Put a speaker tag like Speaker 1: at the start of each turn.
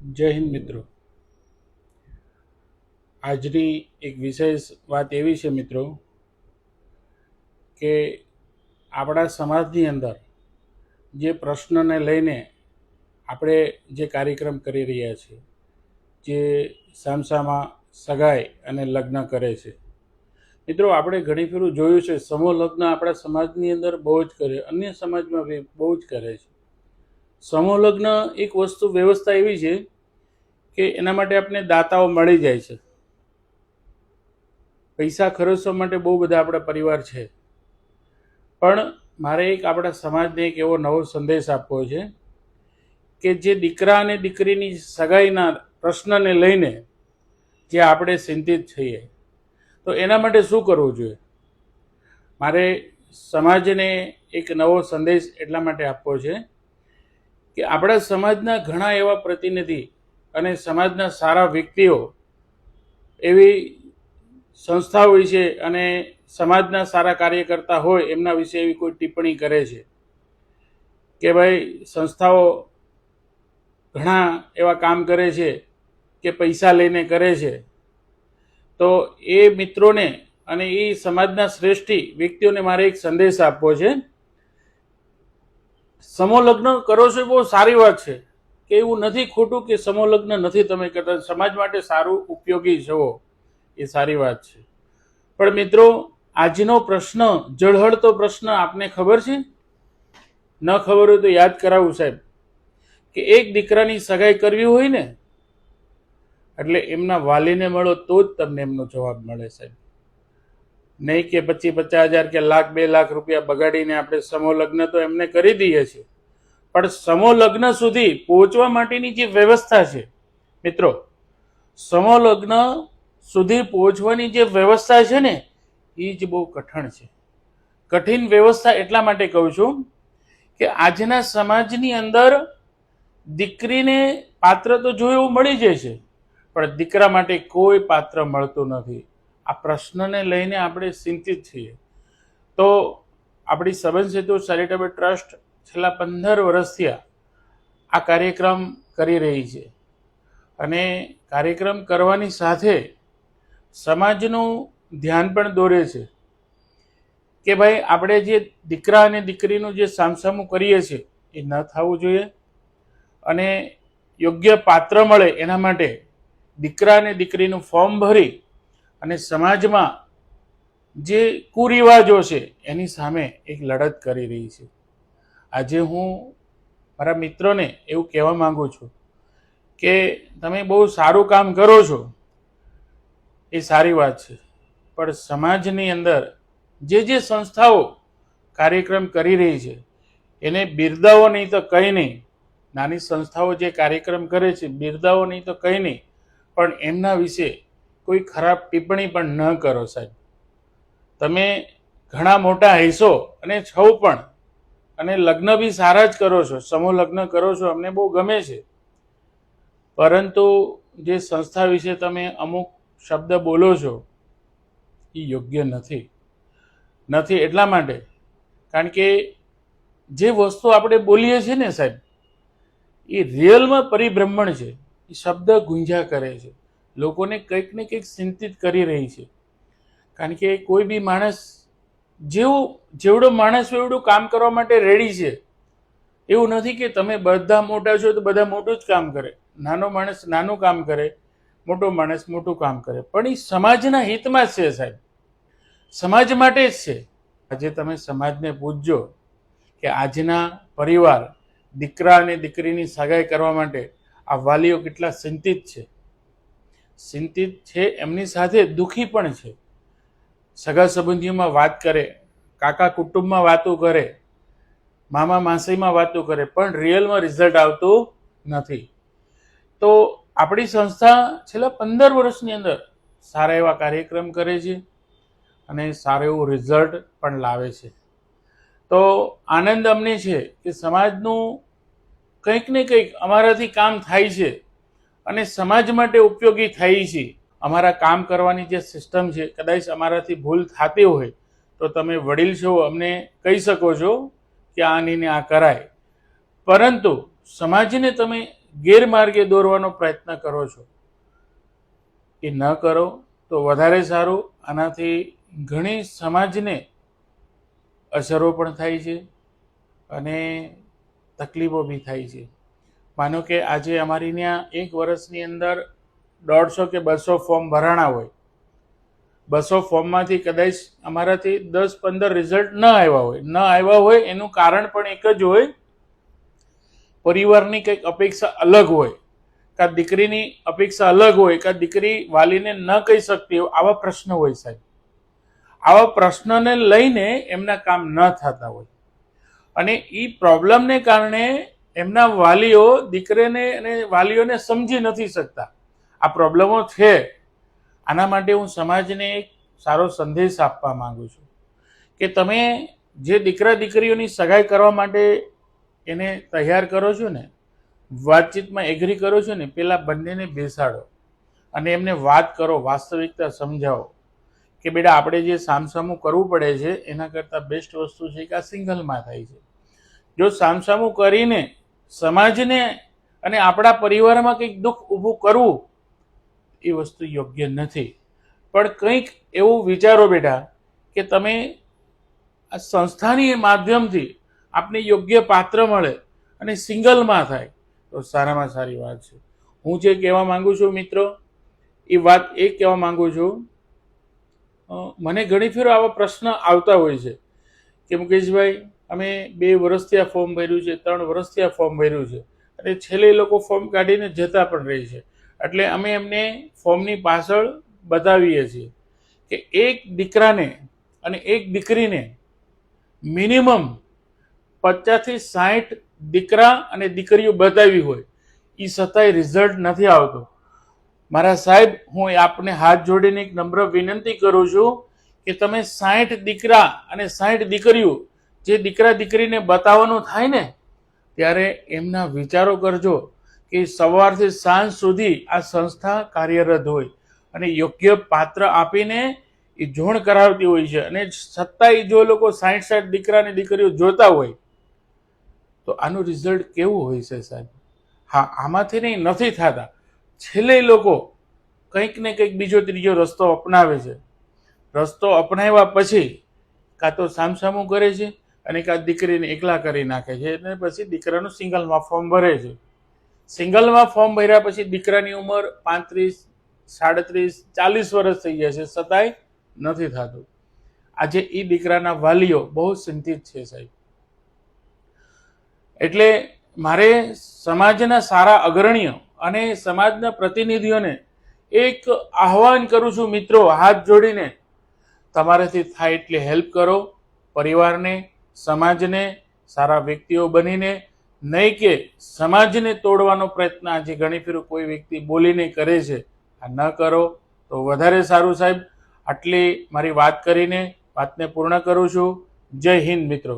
Speaker 1: જય હિન્દ મિત્રો। આજની એક વિશેષ વાત એવી છે મિત્રો કે આપણા સમાજની અંદર જે પ્રશ્નને લઈને આપણે જે કાર્યક્રમ કરી રહ્યા છીએ, જે સામસામા સગાઈ અને લગ્ન કરે છે મિત્રો, આપણે ઘણી ફેરું જોયું છે સમૂહ લગ્ન આપણા સમાજની અંદર બહુ જ કરે, અન્ય સમાજમાં બી બહુ જ કરે છે। સમૂહ લગ્ન એક વસ્તુ વ્યવસ્થા એવી છે કે એના માટે આપણે દાતાઓ મળી જાય છે, પૈસા ખર્ચવા માટે બહુ બધા આપણા પરિવાર છે। પણ મારે એક આપણા સમાજને એક એવો નવો સંદેશ આપવો છે કે જે દીકરા અને દીકરીની સગાઈના પ્રશ્નને લઈને જે આપણે ચિંતિત છીએ, તો એના માટે શું કરવું જોઈએ। મારે સમાજને એક નવો સંદેશ એટલા માટે આપવો છે કે આપણા સમાજના ઘણા એવા પ્રતિનિધિ અને સમાજના સારા વ્યક્તિઓ એવી સંસ્થાઓ વિશે અને સમાજના સારા કાર્યકર્તા હોય એમના વિશે એવી કોઈ ટિપ્પણી કરે છે કે ભાઈ સંસ્થાઓ ઘણા એવા કામ કરે છે કે પૈસા લઈને કરે છે, તો એ મિત્રોને અને એ સમાજના શ્રેષ્ઠી વ્યક્તિઓને મારે એક સંદેશ આપવો છે। સમૂહ લગ્ન કરો છો એ બહુ સારી વાત છે, કે એવું નથી ખોટું કે સમૂહ લગ્ન નથી તમે કરતા, સમાજ માટે સારું ઉપયોગી છો, એ સારી વાત છે। પણ મિત્રો, આજનો પ્રશ્ન, જળહળતો પ્રશ્ન આપને ખબર છે? ન ખબર હોય તો યાદ કરાવું સાહેબ, કે એક દીકરાની સગાઈ કરવી હોય ને એટલે એમના વાલીને મળો તો જ તમને એમનો જવાબ મળે સાહેબ, નહીં કે 25-50 હજાર કે લાખ 2 લાખ રૂપિયા બગાડીને આપણે સમૂહ લગ્ન તો એમને કરી દઈએ છીએ, પણ સમૂહ લગ્ન સુધી પહોંચવા માટેની જે વ્યવસ્થા છે મિત્રો, સમૂહ લગ્ન સુધી પહોંચવાની જે વ્યવસ્થા છે ને એ જ બહુ કઠણ છે। કઠિન વ્યવસ્થા એટલા માટે કહું છું કે આજના સમાજની અંદર દીકરીને પાત્ર તો જો એવું મળી જાય છે, પણ દીકરા માટે કોઈ પાત્ર મળતું નથી। આ પ્રશ્નને લઈને આપણે ચિંતિત છીએ। તો આપણી સંબંધ સેતુ ચેરિટેબલ ટ્રસ્ટ છેલ્લા 15 વર્ષથી આ કાર્યક્રમ કરી રહી છે, અને કાર્યક્રમ કરવાની સાથે સમાજનું ધ્યાન પણ દોરે છે કે ભાઈ આપણે જે દીકરા અને દીકરીનું જે સામસામું કરીએ છીએ એ ન થવું જોઈએ, અને યોગ્ય પાત્ર મળે એના માટે દીકરા અને દીકરીનું ફોર્મ ભરી અને સમાજમાં જે કુરિવાજો છે એની સામે એક લડત કરી રહી છે। આજે હું મારા મિત્રોને એવું કહેવા માંગુ છું કે તમે બહુ સારું કામ કરો છો, એ સારી વાત છે, પણ સમાજની અંદર જે સંસ્થાઓ કાર્યક્રમ કરી રહી છે એને બિરદાવો નહીં તો કંઈ નહીં। નાની સંસ્થાઓ જે કાર્યક્રમ કરે છે બિરદાવો નહીં તો કંઈ નહીં, પણ એમના વિશે કોઈ ખરાબ ટિપ્પણી પણ ન કરો સાહેબ। તમે ઘણા મોટા હૈસો અને છો પણ, અને લગ્ન બી સારા જ કરો છો, સમૂહ લગ્ન કરો છો, અમને બહુ ગમે છે, પરંતુ જે સંસ્થા વિશે તમે અમુક શબ્દ બોલો છો એ યોગ્ય નથી। એટલા માટે કારણ કે જે વસ્તુ આપણે બોલીએ છીએ ને સાહેબ, એ રિયલમાં પરિભ્રમણ છે, એ શબ્દ ગુંજા કરે છે, લોકોને કંઈક ને કંઈક ચિંતિત કરી રહી છે। કારણ કે કોઈ બી માણસ જેવડો માણસ હોય એવડું કામ કરવા માટે રેડી છે। એવું નથી કે તમે બધા મોટા છો તો બધા મોટું જ કામ કરે, નાનો માણસ નાનું કામ કરે, મોટો માણસ મોટું કામ કરે, પણ એ સમાજના હિતમાં જ છે સાહેબ, સમાજ માટે જ છે। આજે તમે સમાજને પૂછજો કે આજના પરિવાર દીકરા અને દીકરીની સગાઈ કરવા માટે આ વાલીઓ કેટલા ચિંતિત છે, એમની સાથે દુઃખી પણ છે। સગા સંબંધીઓમાં વાત કરે, કાકા કુટુંબમાં વાતો કરે, મામા માસીમાં વાતો કરે, પણ રિયલમાં રિઝલ્ટ આવતું નથી। તો આપણી સંસ્થા છેલ્લા 15 વર્ષની અંદર સારા એવા કાર્યક્રમ કરે છે અને સારું એવું રિઝલ્ટ પણ લાવે છે। તો આનંદ અમને છે કે સમાજનું કંઈક ને કંઈક અમારાથી કામ થાય છે અને સમાજ માટે ઉપયોગી થાય છે। અમારા કામ કરવાની જે સિસ્ટમ છે, કદાચ અમારાથી ભૂલ થતી હોય તો તમે વડીલ છો, અમને કહી શકો છો કે આ નહીં ને આ કરાય, પરંતુ સમાજને તમે ગેરમાર્ગે દોરવાનો પ્રયત્ન કરો છો એ ન કરો તો વધારે સારું. આનાથી ઘણી સમાજને અસરો પણ થાય છે અને તકલીફો બી થાય છે. માનો કે આજે અમારી ત્યાં એક વર્ષની અંદર 150 કે 200 ફોર્મ ભરાણા હોય. 200 ફોર્મમાંથી કદાચ અમારાથી 10-15 રિઝલ્ટ ન આવ્યા હોય એનું કારણ પણ એક જ હોય, પરિવારની કંઈક અપેક્ષા અલગ હોય, કાં દીકરીની અપેક્ષા અલગ હોય, કાં દીકરી વાલીને ન કહી શકતી હોય. આવા પ્રશ્ન હોય સાહેબ. આવા પ્રશ્નને લઈને એમના કામ ન થતા હોય અને એ પ્રોબ્લેમને કારણે એમના વાલીઓ દીકરીને અને વાલીઓને સમજી નથી શકતા. આ પ્રોબ્લેમો છે. આના માટે હું સમાજને એક સારો સંદેશ આપવા માંગુ છું કે તમે જે દીકરા દીકરીઓની સગાઈ કરવા માટે એને તૈયાર કરો છો ને, વાતચીતમાં એગ્રી કરો છો ને, પેલા બંનેને બેસાડો અને એમને વાત કરો, વાસ્તવિકતા સમજાવો કે બેટા આપણે જે સામસામું કરવું પડે છે એના કરતાં બેસ્ટ વસ્તુ છે કે આ સિંગલમાં થાય છે. જો સામસામું કરીને સમાજને અને આપણા પરિવારમાં કંઈક દુઃખ ઊભું કરવું એ વસ્તુ યોગ્ય નથી. પણ કંઈક એવું વિચારો બેટા કે તમે આ સંસ્થાની માધ્યમથી આપને યોગ્ય પાત્ર મળે અને સિંગલમાં થાય તો સારામાં સારી વાત છે. હું જે કહેવા માંગુ છું મિત્રો, એ વાત એ કહેવા માંગુ છું, મને ઘણી ફેર આવા પ્રશ્ન આવતા હોય છે કે મુકેશભાઈ અમે 2 વર્ષથી આ ફોર્મ ભર્યું છે, 3 વર્ષથી આ ફોર્મ ભર્યું છે અને છેલ્લે એ લોકો ફોર્મ કાઢીને જતા પણ રહે છે. એટલે અમે એમને ફોર્મની પાછળ બતાવીએ છીએ કે એક દીકરાને અને એક દીકરીને મિનિમમ 50 થી 60 દીકરા અને દીકરીઓ બતાવી હોય, એ છતાંય રિઝલ્ટ નથી આવતો. મારા સાહેબ, હું આપને હાથ જોડીને એક નમ્ર વિનંતી કરું છું કે તમે 60 દીકરા અને 60 દીકરીઓ જે દીકરા દીકરીને બતાવવાનું થાય ને ત્યારે એમના વિચારો કરજો કે સવારથી સાંજ સુધી આ સંસ્થા કાર્યરત હોય અને યોગ્ય પાત્ર આપીને એ જોણ કરાવતી હોય છે અને છતાંય જો લોકો 60 દીકરા અને દીકરીઓ જોતા હોય તો આનું રિઝલ્ટ કેવું હોય છે સાહેબ? હા, આમાંથી નહીં નથી થતા. છેલ્લે લોકો કંઈક ને કંઈક બીજો ત્રીજો રસ્તો અપનાવે છે. રસ્તો અપનાવ્યા પછી કાં તો સામસામું કરે છે અને કાં દીકરીને એકલા કરી નાખે છે અને પછી દીકરાનું સિંગલમાં ફોર્મ ભરે છે. સિંગલમાં ફોર્મ ભર્યા પછી દીકરાની ઉંમર 35, 37, 40 વર્ષ થઈ જાય છે, છતાંય નથી થતું. આજે એ દીકરાના વાલીઓ બહુ ચિંતિત છે સાહેબ. એટલે મારે સમાજના સારા અગ્રણીઓ અને સમાજના પ્રતિનિધિઓને એક આહ્વાન કરું છું મિત્રો, હાથ જોડીને તમારાથી થાય એટલે હેલ્પ કરો પરિવારને, સમાજને, સારા વ્યક્તિઓ બનીને. નહીં કે સમાજને તોડવાનો પ્રયત્ન આજે ઘણી ફેર કોઈ વ્યક્તિ બોલીને કરે છે. આ ન કરો તો વધારે સારું સાહેબ. આટલી મારી વાત કરીને વાતને પૂર્ણ કરું છું. જય હિન્દ મિત્રો.